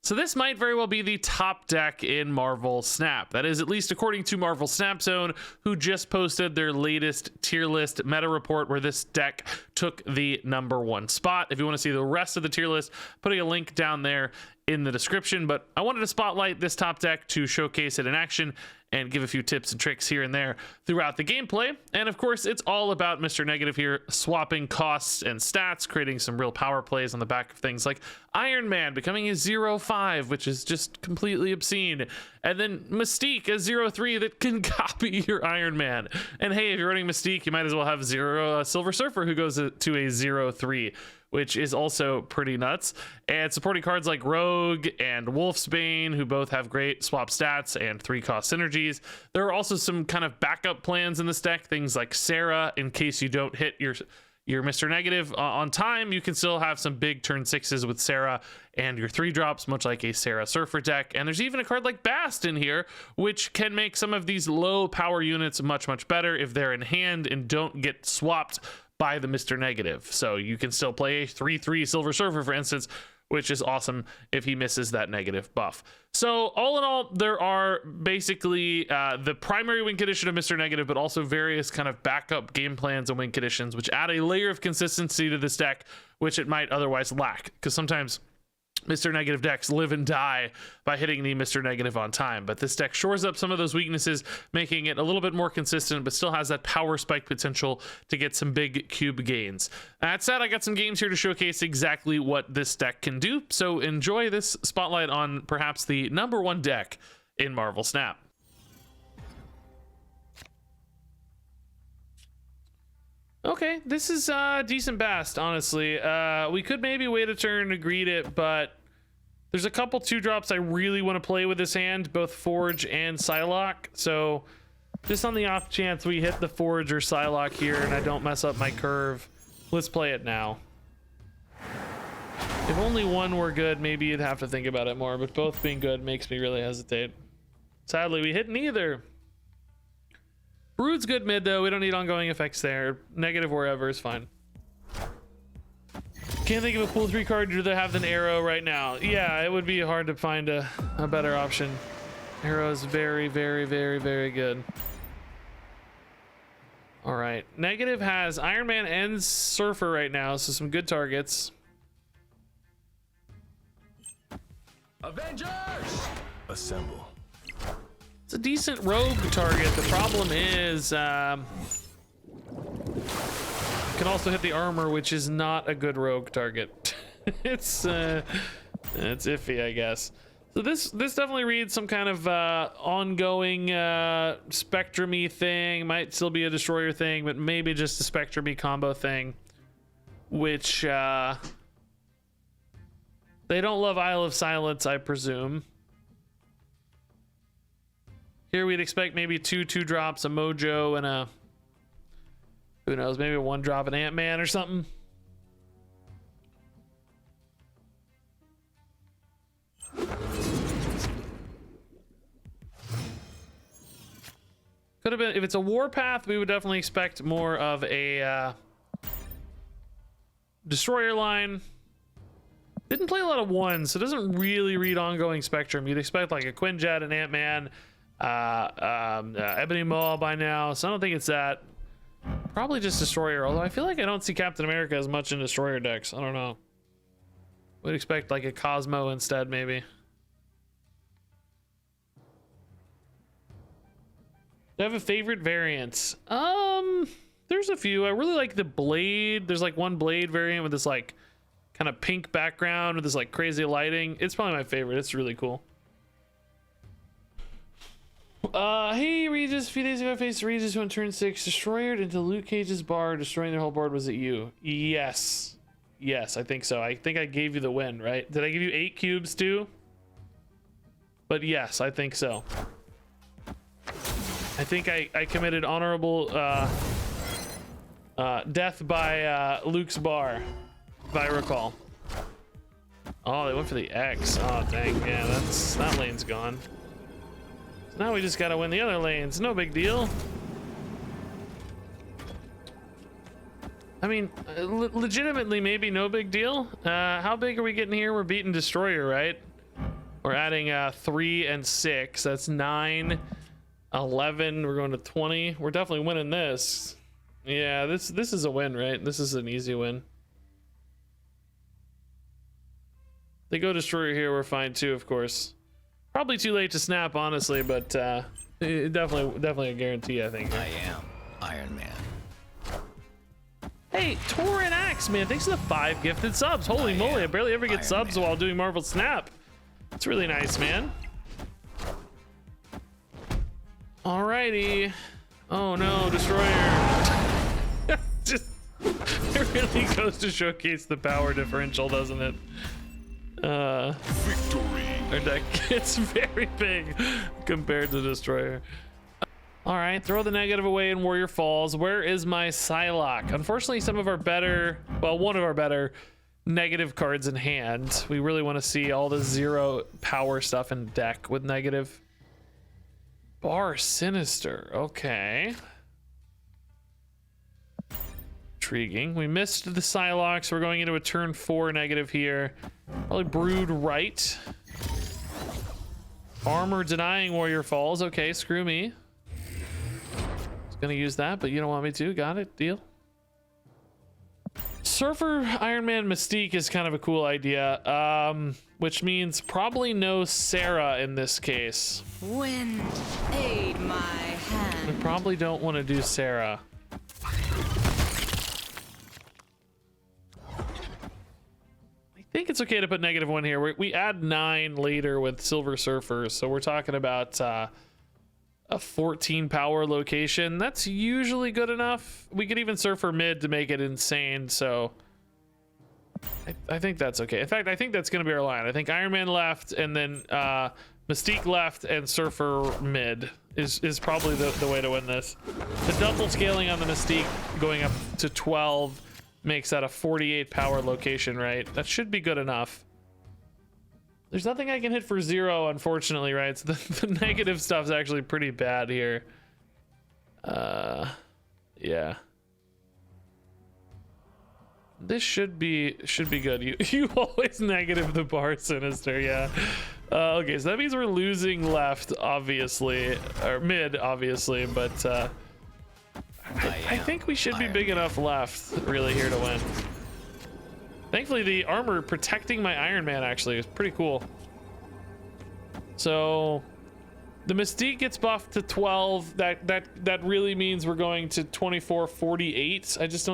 So this might very well be the top deck in Marvel Snap. That is, at least according to Marvel Snap Zone, who just posted their latest tier list meta report where this deck took the #1 spot. If you want to see the rest of the tier list, putting a link down there in the description. But I wanted to spotlight this top deck to showcase it in action and give a few tips and tricks here and there throughout the gameplay. And of course, it's all about Mr. Negative here, swapping costs and stats, creating some real power plays on the back of things like Iron Man becoming a 0-5, which is just completely obscene. And then Mystique, a 0-3 that can copy your Iron Man. And hey, if you're running Mystique, you might as well have Silver Surfer who goes to a 0-3, which is also pretty nuts. And supporting cards like Rogue and Wolfsbane, who both have great swap stats and 3-cost synergies. There are also some kind of backup plans in this deck, things like Sera, in case you don't hit your Mr. Negative on time. You can still have some big turn 6s with Sera and your 3-drops, much like a Sera Surfer deck. And there's even a card like Bast in here, which can make some of these low power units much, much better if they're in hand and don't get swapped by the Mr. Negative. So you can still play a 3-3 Silver Surfer, for instance, which is awesome if he misses that negative buff. So all in all, there are basically the primary win condition of Mr. Negative, but also various kind of backup game plans and win conditions, which add a layer of consistency to this deck, which it might otherwise lack. Because sometimes Mr. Negative decks live and die by hitting the Mr. Negative on time, but this deck shores up some of those weaknesses, making it a little bit more consistent, but still has that power spike potential to get some big cube gains. That said, I got some games here to showcase exactly what this deck can do, so enjoy this spotlight on perhaps the #1 deck in Marvel Snap. Okay, this is decent Bast, honestly. We could maybe wait a turn to greet it, but there's a couple 2-drops I really want to play with this hand, both Forge and Psylocke. So just on the off chance we hit the Forge or Psylocke here and I don't mess up my curve, let's play it now. If only one were good, maybe you'd have to think about it more, but both being good makes me really hesitate. Sadly, we hit neither. Brood's good mid though, we don't need ongoing effects there. Negative wherever is fine. Can't think of a pool 3 card you'd rather have than Arrow right now. Yeah, it would be hard to find a better option. Arrow is very, very, very, very good. All right, Negative has Iron Man and Surfer right now, so some good targets. Avengers! Assemble. It's a decent rogue target. The problem is can also hit the armor, which is not a good rogue target. it's iffy, I guess. So this definitely reads some kind of ongoing Spectrum-y thing. Might still be a destroyer thing, but maybe just a Spectrum-y combo thing, which they don't love Isle of Silence, I presume. Here we'd expect maybe 2-2-drops, a Mojo, and a, who knows, maybe a 1-drop, an Ant-Man or something. Could have been, if it's a Warpath, we would definitely expect more of a Destroyer line. Didn't play a lot of 1s, so it doesn't really read ongoing Spectrum. You'd expect like a Quinjet, an Ant-Man, Ebony Maw by now, so I don't think it's that. Probably just Destroyer, although I feel like I don't see Captain America as much in Destroyer decks. I don't know. Would expect like a Cosmo instead, maybe. Do I have a favorite variant? There's a few. I really like the Blade. There's like one Blade variant with this like kind of pink background with this like crazy lighting. It's probably my favorite. It's really cool. Hey Regis, a few days ago I faced Regis on turn 6, destroyer into Luke Cage's bar, destroying their whole board. Was it you? Yes, I think so. I think I gave you the win, right? Did I give you 8 cubes too? But yes, I think so. I think I committed honorable death by Luke's bar, if I recall. Oh, they went for the X. Oh dang, yeah, that lane's gone. Now we just gotta win the other lanes. No big deal. I mean, legitimately, maybe no big deal. How big are we getting here? We're beating Destroyer, right? We're adding 3 and 6. That's 9, 11. We're going to 20. We're definitely winning this. Yeah, this is a win, right? This is an easy win. They go destroyer here, we're fine too, of course. Probably too late to snap, honestly, but definitely a guarantee, I think. I am Iron Man. Hey, Torin Axe, man, thanks for the 5 gifted subs. Holy moly, I barely ever get subs while doing Marvel Snap. It's really nice, man. Alrighty. Oh no, destroyer. Just, it really goes to showcase the power differential, doesn't it? Victory. Our deck gets very big compared to destroyer. All right, throw the negative away in Warrior Falls. Where is my Psylocke? Unfortunately, some of our better, well, one of our better negative cards in hand. We really want to see all the 0 power stuff in deck with negative. Bar Sinister, okay. Intriguing. We missed the Psylocke, so we're going into a turn 4 negative here. Probably Brood right. Armor denying Warrior Falls. Okay, screw me. Was gonna use that, but you don't want me to. Got it. Deal. Surfer Iron Man Mystique is kind of a cool idea, which means probably no Sera in this case. Wind, aid my hand. We probably don't want to do Sera. I think it's okay to put -1 here. We add 9 later with Silver Surfers, so we're talking about a 14 power location. That's usually good enough. We could even Surfer mid to make it insane, so I think that's okay. In fact, I think that's going to be our line. I think Iron Man left, and then Mystique left, and Surfer mid is probably the way to win this. The double scaling on the Mystique going up to 12 makes that a 48 power location, right? That should be good enough. There's nothing I can hit for 0, unfortunately, right? So the negative stuff's actually pretty bad here. Yeah. This should be good. You always negative the Bar Sinister, yeah. Okay, so that means we're losing left, obviously, or mid, obviously, but I think we should be big enough left, really, here to win. Thankfully, the armor protecting my Iron Man actually is pretty cool. So the Mystique gets buffed to 12. That really means we're going to 24, 48. I just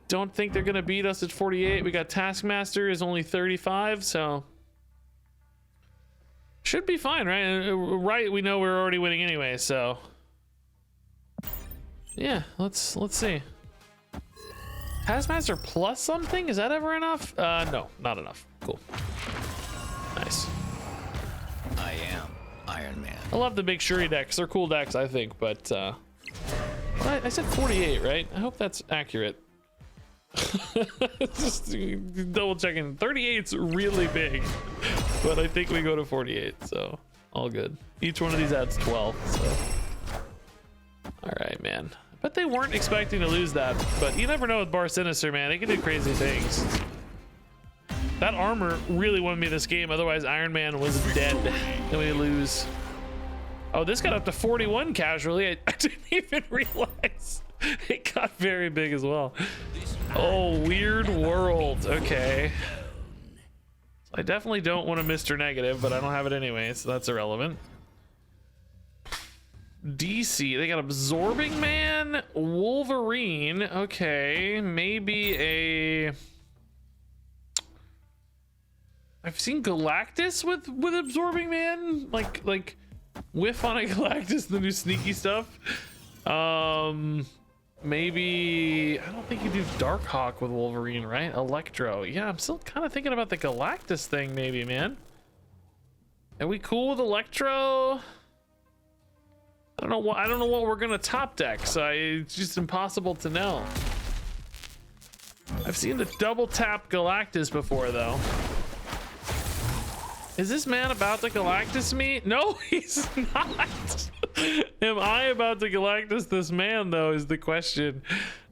don't think they're gonna beat us at 48. We got Taskmaster is only 35, so should be fine, right? Right, we know we're already winning anyway, so yeah, let's see. Taskmaster plus something? Is that ever enough? No, not enough. Cool. Nice. I am Iron Man. I love the big Shuri decks. They're cool decks, I think, but I said 48, right? I hope that's accurate. Just double checking. 38's really big, but I think we go to 48, so all good. Each one of these adds 12, so all right, man. But they weren't expecting to lose that, but you never know with Bar Sinister, man. They can do crazy things. That armor really won me this game, otherwise Iron Man was dead and we lose. Oh, this got up to 41 casually. I didn't even realize it got very big as well. Oh, weird world. Okay. I definitely don't want a Mr. Negative, but I don't have it anyway, so that's irrelevant. DC, they got Absorbing Man, Wolverine. Okay, maybe a. I've seen Galactus with Absorbing Man, like whiff on a Galactus, the new sneaky stuff. Maybe I don't think you do Darkhawk with Wolverine, right? Electro. Yeah, I'm still kind of thinking about the Galactus thing, maybe, man. Are we cool with Electro? I don't know what we're gonna top deck, so it's just impossible to know. I've seen the double tap Galactus before, though. Is this man about to Galactus me? No, he's not. Am I about to Galactus this man, though, is the question.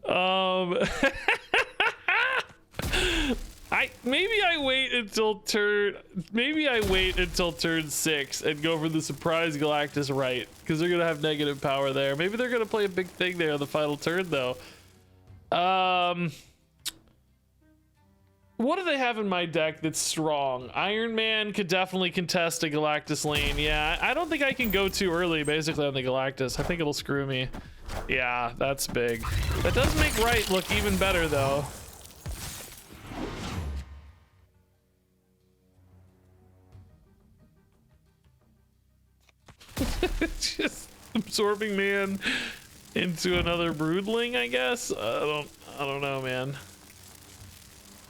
I Maybe I wait until turn 6 and go for the surprise Galactus right, because they're gonna have negative power there. Maybe they're gonna play a big thing there on the final turn though. What do they have in my deck that's strong? Iron Man could definitely contest a Galactus lane. Yeah, I don't think I can go too early basically on the Galactus. I think it'll screw me. Yeah, that's big. That does make right look even better though. Just absorbing man into another broodling, I guess. I don't know, man.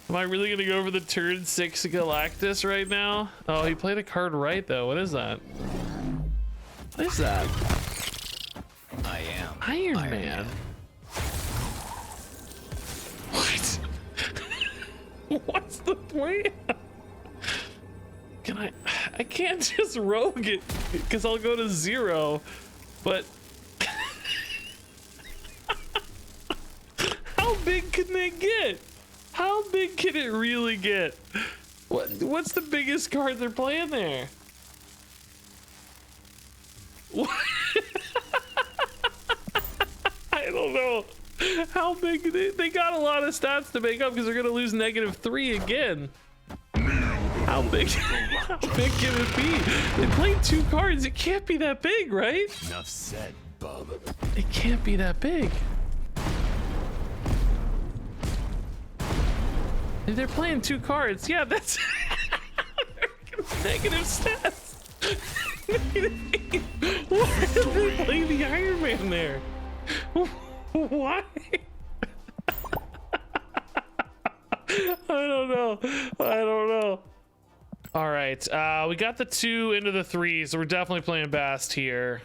Am I really gonna go for the turn 6 Galactus right now? Oh, he played a card right though. What is that? What is that? I am Iron Man. What? What's the plan? Can I can't just rogue it because I'll go to 0, but how big can they get? How big can it really get? What's the biggest card they're playing there? What? I don't know. How big? They got a lot of stats to make up because they're gonna lose -3 again. How big? How big can it be? They played 2 cards. It can't be that big, right? Enough said, bub. It can't be that big. They're playing 2 cards. Yeah, that's negative stats. Why did they play the Iron Man there? Why? I don't know. All right, we got the 2 into the 3, so we're definitely playing Bast here.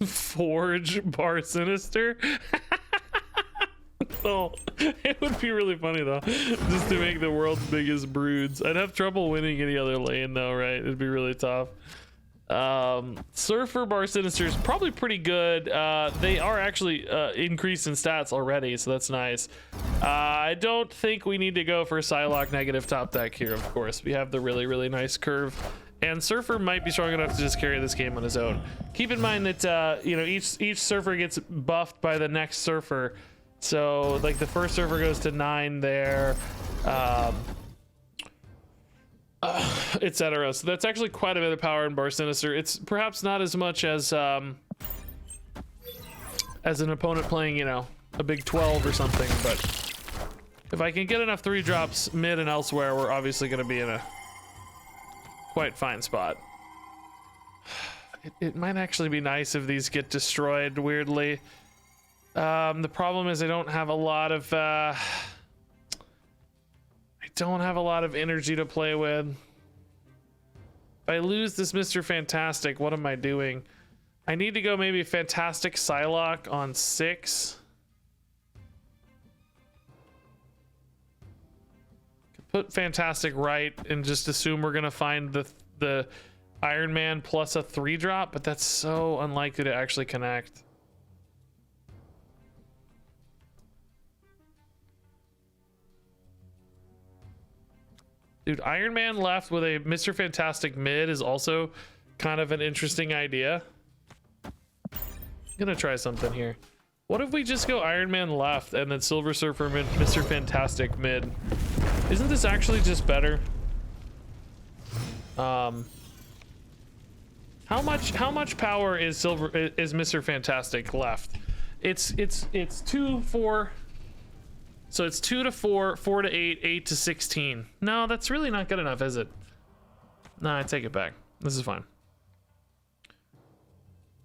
Forge Bar Sinister. Oh, it would be really funny though, just to make the world's biggest broods. I'd have trouble winning any other lane though, right? It'd be really tough. Surfer Bar Sinister is probably pretty good. They are actually increased in stats already, so that's nice. I don't think we need to go for Psylocke negative top deck here, of course. We have the really nice curve. And Surfer might be strong enough to just carry this game on his own. Keep in mind that you know, each Surfer gets buffed by the next Surfer. So like the first Surfer goes to 9 there, etc. So that's actually quite a bit of power in Bar Sinister. It's perhaps not as much as an opponent playing, you know, a big 12 or something, but if I can get enough 3-drops mid and elsewhere, we're obviously going to be in a quite fine spot. It might actually be nice if these get destroyed weirdly. The problem is I don't have a lot of energy to play with. If I lose this Mr. Fantastic, what am I doing? I need to go maybe Fantastic Psylocke on 6. Put Fantastic right and just assume we're gonna find the Iron Man plus a 3-drop, but that's so unlikely to actually connect. Dude, Iron Man left with a Mr. Fantastic mid is also kind of an interesting idea. I'm gonna try something here. What if we just go Iron Man left and then Silver Surfer mid, Mr. Fantastic mid? Isn't this actually just better? How much power is Mr. Fantastic left? It's 2, 4. So it's 2 to 4, 4 to 8, 8 to 16. No, that's really not good enough, is it? No, I take it back. This is fine.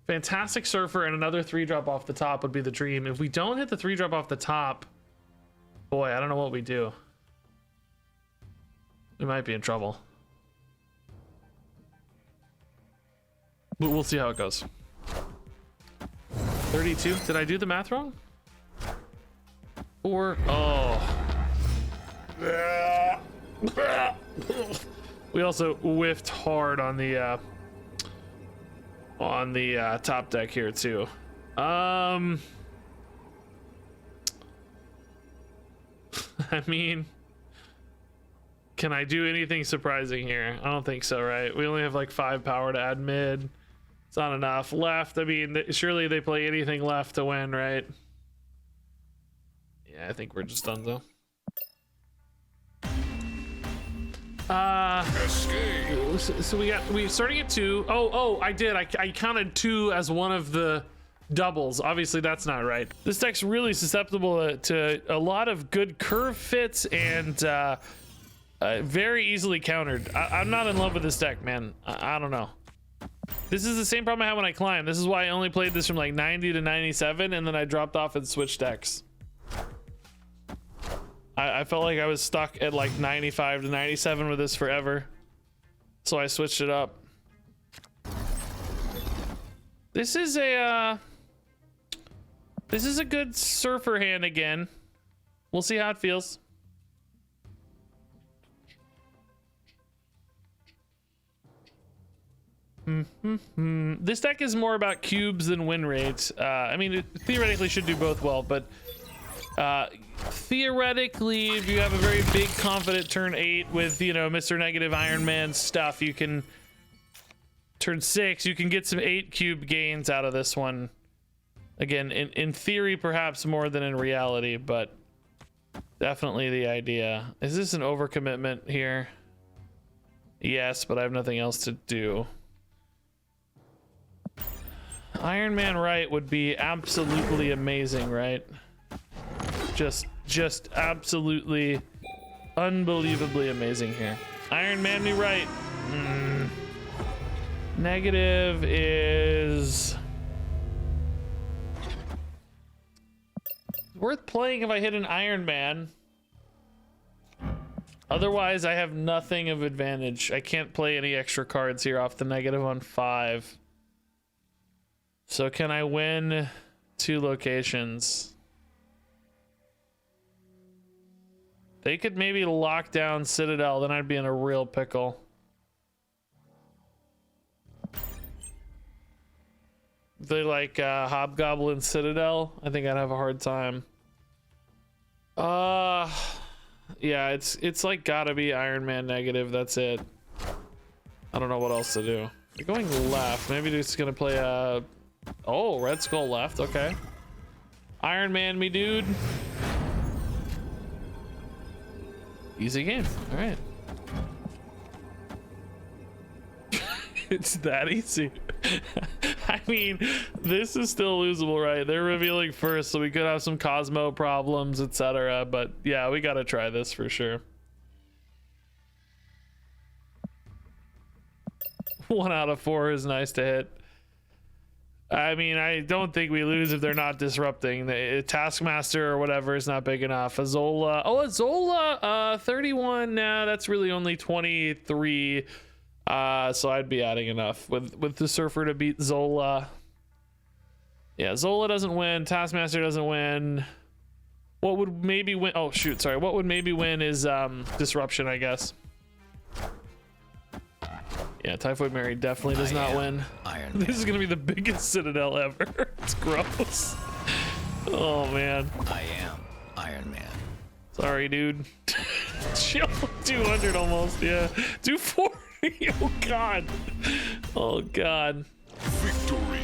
Fantastic Surfer and another 3-drop off the top would be the dream. If we don't hit the 3-drop off the top, boy, I don't know what we do. We might be in trouble. But we'll see how it goes. 32. Did I do the math wrong? Or we also whiffed hard on the top deck here too. I mean, Can I do anything surprising here? I don't think so, right? We only have like 5 power to add mid. It's not enough. Left, I mean, surely they play anything left to win, right? Yeah, I think we're just done though. So we starting at 2. Oh, I did. I counted 2 as one of the doubles. Obviously that's not right. This deck's really susceptible to a lot of good curve fits and very easily countered. I'm not in love with this deck, man. I don't know. This is the same problem I had when I climbed. This is why I only played this from like 90 to 97 and then I dropped off and switched decks. I felt like I was stuck at like 95 to 97 with this forever. So I switched it up. This is a good surfer hand again. We'll see how it feels. This deck is more about cubes than win rates. I mean, it theoretically should do both well, but theoretically, if you have a very big confident turn 8 with, you know, Mr. Negative Iron Man stuff, you can turn 6, you can get some 8 cube gains out of this one. Again, in theory, perhaps more than in reality, but definitely the idea. Is this an overcommitment here? Yes, but I have nothing else to do. Iron Man right would be absolutely amazing, right? Just absolutely unbelievably amazing here. Iron Man me right. Negative is worth playing if I hit an Iron Man. Otherwise, I have nothing of advantage. I can't play any extra cards here off the negative on 5. So can I win 2 locations? They could maybe lock down Citadel, then I'd be in a real pickle. If they like Hobgoblin Citadel, I think I'd have a hard time. Yeah, it's like gotta be Iron Man negative, that's it. I don't know what else to do. They're going left, maybe they're just gonna play oh, Red Skull left, okay. Iron Man me dude. Easy game, all right. It's that easy. I mean, this is still losable, right? They're revealing first, so we could have some Cosmo problems, etc. But yeah, we gotta try this for sure. 1 out of 4 is nice to hit. I mean, I don't think we lose if they're not disrupting. The Taskmaster or whatever is not big enough. Azola. Oh, Azola, 31. Nah, that's really only 23. So I'd be adding enough with the Surfer to beat Zola. Yeah, Zola doesn't win. Taskmaster doesn't win. What would maybe win? Oh, shoot. Sorry. What would maybe win is Disruption, I guess. Yeah, Typhoid Mary definitely does not win. This is gonna be the biggest Citadel ever. It's gross. Oh man. I am Iron Man. Sorry, dude. Chill. 200 almost. Yeah. 240. Oh god. Oh god. Victory.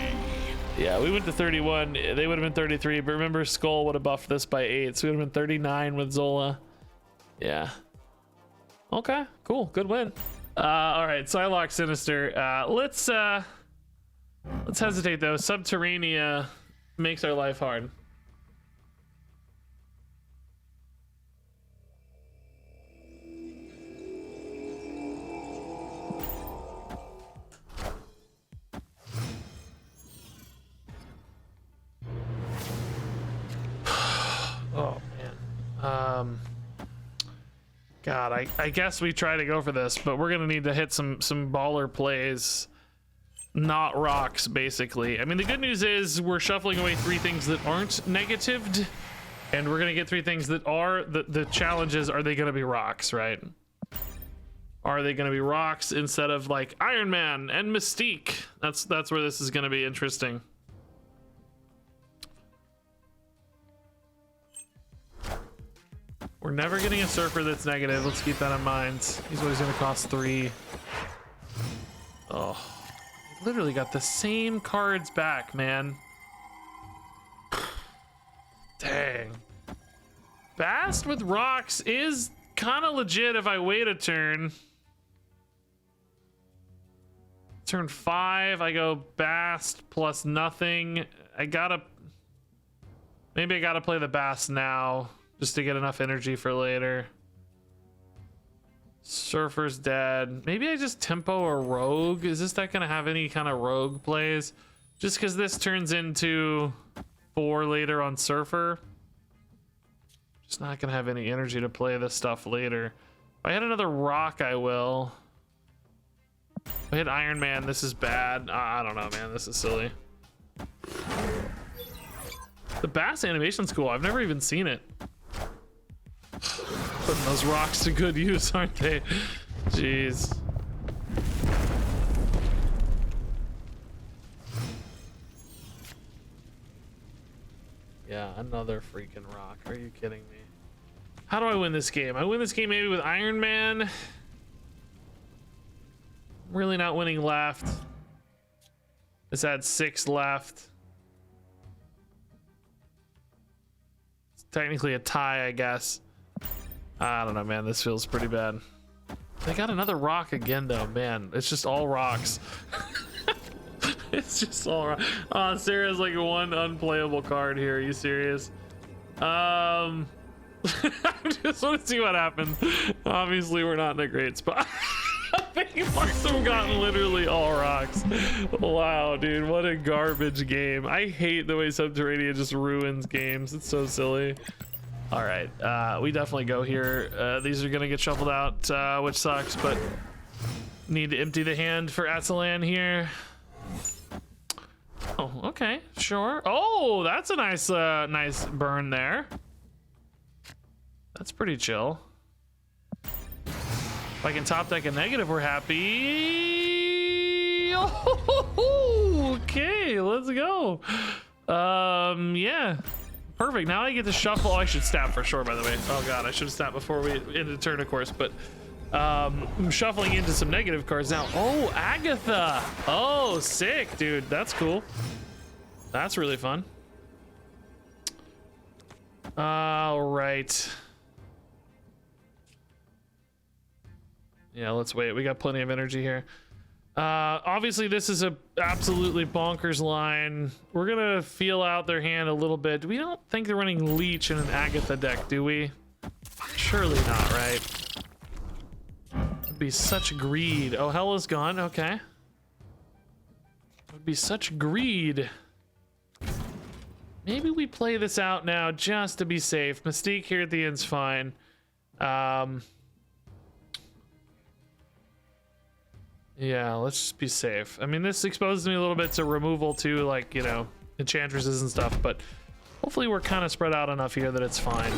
Yeah, we went to 31. They would have been 33. But remember, Skull would have buffed this by 8, so we would have been 39 with Zola. Yeah. Okay. Cool. Good win. All right, Psylocke Sinister. Let's hesitate though. Subterranea makes our life hard. Oh man. God, I guess we try to go for this, but we're gonna need to hit some baller plays, not rocks, basically. I mean, the good news is we're shuffling away 3 things that aren't negatived, and we're gonna get 3 things that are. The challenges are they gonna be rocks, right? Are they gonna be rocks instead of like Iron Man and Mystique? That's where this is gonna be interesting. We're never getting a surfer that's negative. Let's keep that in mind. He's always going to cost 3. Oh, literally got the same cards back, man. Dang. Bast with rocks is kind of legit if I wait a turn. Turn 5, I go Bast plus nothing. Maybe I gotta play the Bast now just to get enough energy for later. Surfer's dead. Maybe I just tempo a rogue. Is this deck gonna have any kind of rogue plays? Just because this turns into 4 later on Surfer. Just not gonna have any energy to play this stuff later. If I hit another rock, I will. If I hit Iron Man, this is bad. I don't know, man. This is silly. The Bass animation's cool. I've never even seen it. Putting those rocks to good use, aren't they? Jeez. Yeah, another freaking rock. Are you kidding me? How do I win this game? I win this game maybe with Iron Man. Really not winning left. It's had 6 left. It's technically a tie, I guess. I don't know, man. This feels pretty bad. They got another rock again, though, man. It's just all rocks. It's just all rocks. Oh, Sera's like 1 unplayable card here. Are you serious? I just want to see what happens. Obviously, we're not in a great spot. They must have gotten literally all rocks. Wow, dude, what a garbage game. I hate the way Subterranean just ruins games. It's so silly. All right, we definitely go here. These are gonna get shuffled out, which sucks, but need to empty the hand for Atsalan here. Oh, okay, sure. Oh, that's a nice, nice burn there. That's pretty chill. If I can top deck a negative, we're happy. Oh, okay, let's go. Yeah, perfect. Now I get to shuffle. Oh, I should stab for sure, by the way. Oh god, I should have stabbed before we ended the turn, of course. But I'm shuffling into some negative cards now. Oh, Agatha. Oh, sick, dude. That's cool. That's really fun. All right. Yeah, let's wait. We got plenty of energy here. Obviously, this is a absolutely bonkers line. We're gonna feel out their hand a little bit. We don't think they're running Leech in an Agatha deck, do we? Surely not, right? It'd be such greed. Oh, Hella's gone. Okay. It would be such greed. Maybe we play this out now just to be safe. Mystique here at the end's fine. Yeah, let's just be safe. I mean, this exposes me a little bit to removal too, like, you know, enchantresses and stuff, but hopefully we're kind of spread out enough here that it's fine.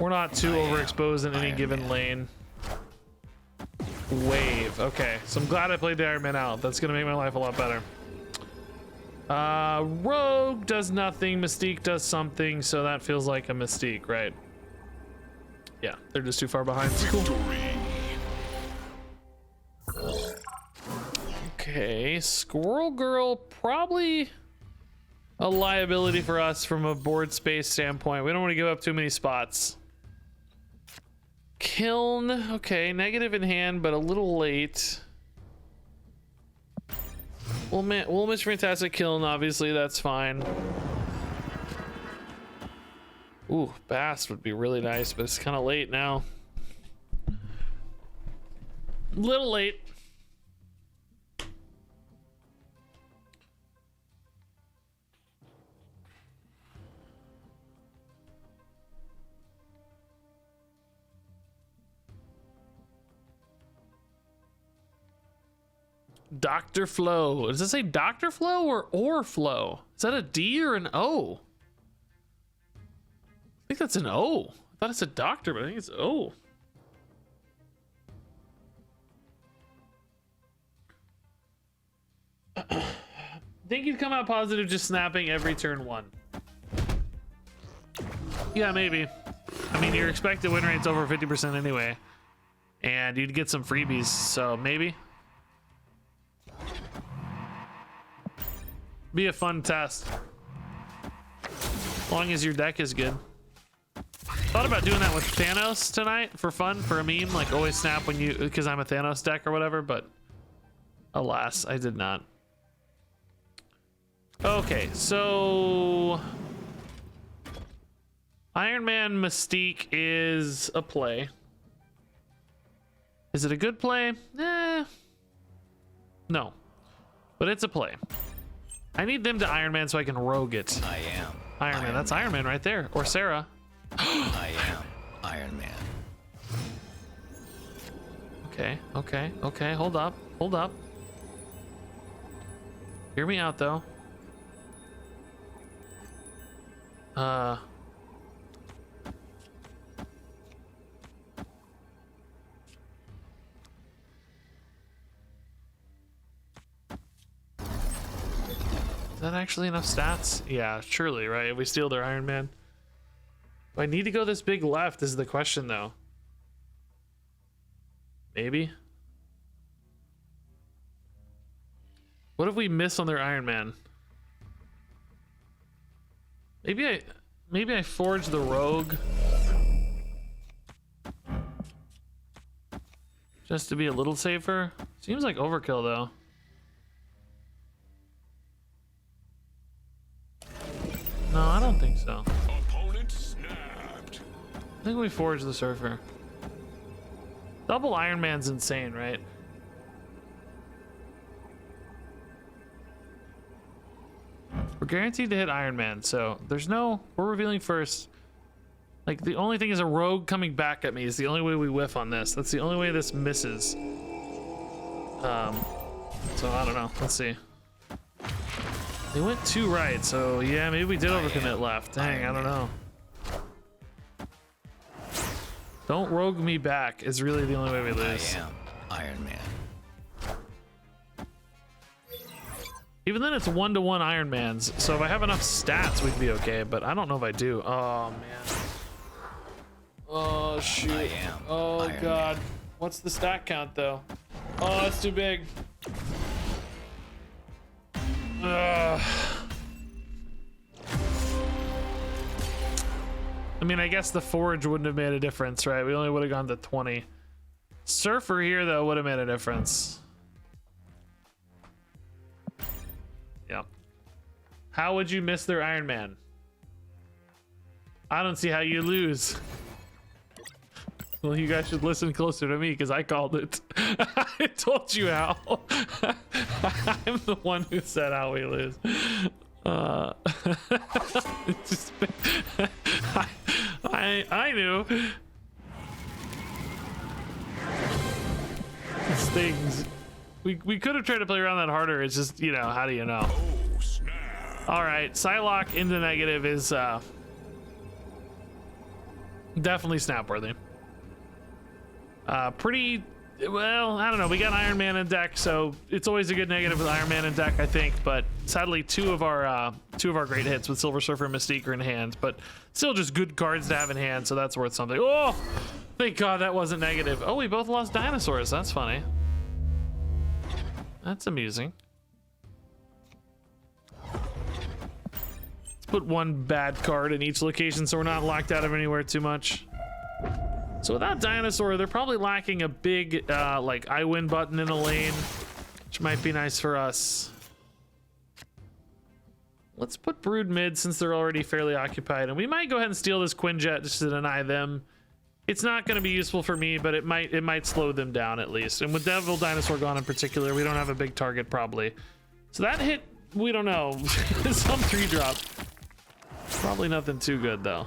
We're not too overexposed in any given lane. Wave. Okay, so I'm glad I played the Iron Man out. That's gonna make my life a lot better. Rogue does nothing. Mystique does something, so that feels like a Mystique, right? Yeah, they're just too far behind. It's cool. Okay, Squirrel Girl, probably a liability for us from a board space standpoint. We don't want to give up too many spots. Kiln, okay, negative in hand, but a little late. We'll miss Fantastic Kiln, obviously, that's fine. Ooh, Bast would be really nice, but it's kind of late now. Little late. Dr. Flow. Does it say Dr. Flow or Flow? Is that a D or an O? I think that's an O. I thought it said Doctor, but I think it's O. Think you'd come out positive just snapping every turn 1. Yeah, maybe. I mean, your expected win rate's over 50% anyway, and you'd get some freebies, so maybe. Be a fun test. As long as your deck is good. Thought about doing that with Thanos tonight for fun, for a meme, like always snap when you, because I'm a Thanos deck or whatever, but alas, I did not. Okay, so Iron Man Mystique is a play. Is it a good play? No, but it's a play. I need them to Iron Man so I can rogue it. I am Iron Man, that's Iron Man right there, or Sera. I am Iron Man. Okay, hold up. Hear me out though. Is that actually enough stats? Yeah, surely, right? If we steal their Iron Man. Do I need to go this big left is the question though. Maybe. What if we miss on their Iron Man? Maybe I forge the rogue. Just to be a little safer. Seems like overkill though. No, I don't think so. Opponent snapped. I think we forge the surfer. Double Iron Man's insane, right? We're guaranteed to hit Iron Man, so there's no... We're revealing first. Like, the only thing is a rogue coming back at me is the only way we whiff on this. That's the only way this misses. So, I don't know. Let's see. They went 2 right, so yeah, maybe we did overcommit left. Dang, I don't know. Don't rogue me back is really the only way we lose. I am Iron Man. Even then, it's 1-to-1 Iron Mans, so if I have enough stats, we'd be okay, but I don't know if I do. Oh, man. Oh, shoot. I am Oh, Iron God. Man. What's the stat count, though? Oh, it's too big. Ugh. I mean, I guess the forge wouldn't have made a difference, right? We only would have gone to 20. Surfer here, though, would have made a difference. Yep. How would you miss their Iron Man? I don't see how you lose. Well, you guys should listen closer to me because I called it. I told you how. I'm the one who said how we lose. Just, I knew. It stings. We could have tried to play around that harder. It's just, you know, how do you know? Oh, snap. All right, Psylocke into negative is definitely snap-worthy. Pretty well, I don't know. We got Iron Man in deck, so it's always a good negative with Iron Man in deck, I think. But sadly, two of our great hits with Silver Surfer and Mystique are in hand, but still just good cards to have in hand, so that's worth something. Oh, thank God that wasn't negative. Oh, we both lost dinosaurs. That's funny. That's amusing. Let's put one bad card in each location so we're not locked out of anywhere too much. So without Dinosaur, they're probably lacking a big, like, I win button in a lane, which might be nice for us. Let's put Brood mid since they're already fairly occupied, and we might go ahead and steal this Quinjet just to deny them. It's not going to be useful for me, but it might slow them down at least. And with Devil Dinosaur gone in particular, we don't have a big target probably. So that hit, we don't know, some 3-drop. Probably nothing too good though.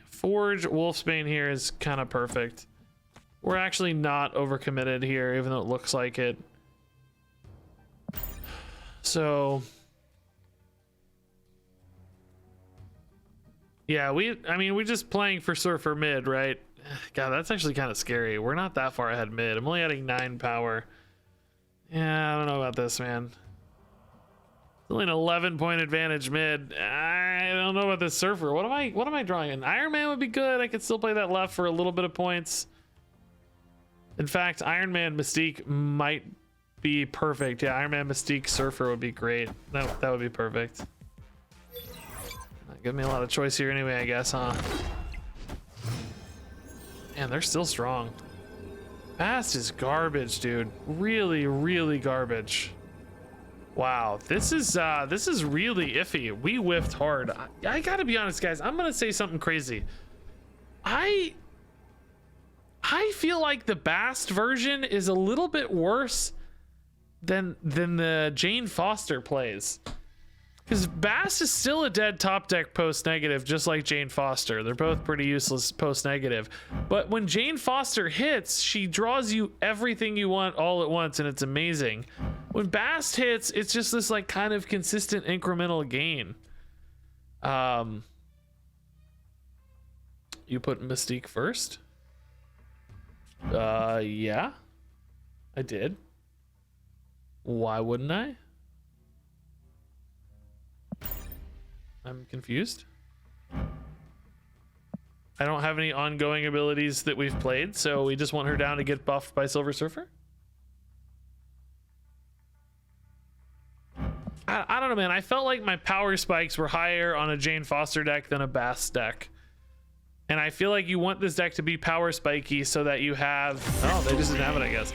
Forge Wolfsbane here is kind of perfect. We're actually not overcommitted here, even though it looks like it. So yeah, I mean, we're just playing for Surfer mid, right? God, that's actually kind of scary. We're not that far ahead mid. I'm only adding 9 power. Yeah, I don't know about this, man. Only an 11-point advantage mid. I don't know about this Surfer. What am I drawing? An Iron Man would be good. I could still play that left for a little bit of points. In fact, Iron Man Mystique might be perfect. Yeah, Iron Man Mystique Surfer would be great. That would be perfect. Not give me a lot of choice here anyway, I guess, huh? Man, they're still strong. Fast is garbage, dude. Really, really garbage. Wow, this is really iffy. We whiffed hard. I gotta be honest, guys. I'm gonna say something crazy. I feel like the Bast version is a little bit worse than the Jane Foster plays. Because Bast is still a dead top deck post negative, just like Jane Foster. They're both pretty useless post negative. But when Jane Foster hits, she draws you everything you want all at once, and it's amazing. When Bast hits, it's just this like kind of consistent incremental gain. You put Mystique first? Yeah, I did. Why wouldn't I? I'm confused. I don't have any ongoing abilities that we've played, so we just want her down to get buffed by Silver Surfer? I don't know, man. I felt like my power spikes were higher on a Jane Foster deck than a Bast deck. And I feel like you want this deck to be power spiky so that you have... Oh, they just didn't have it, I guess.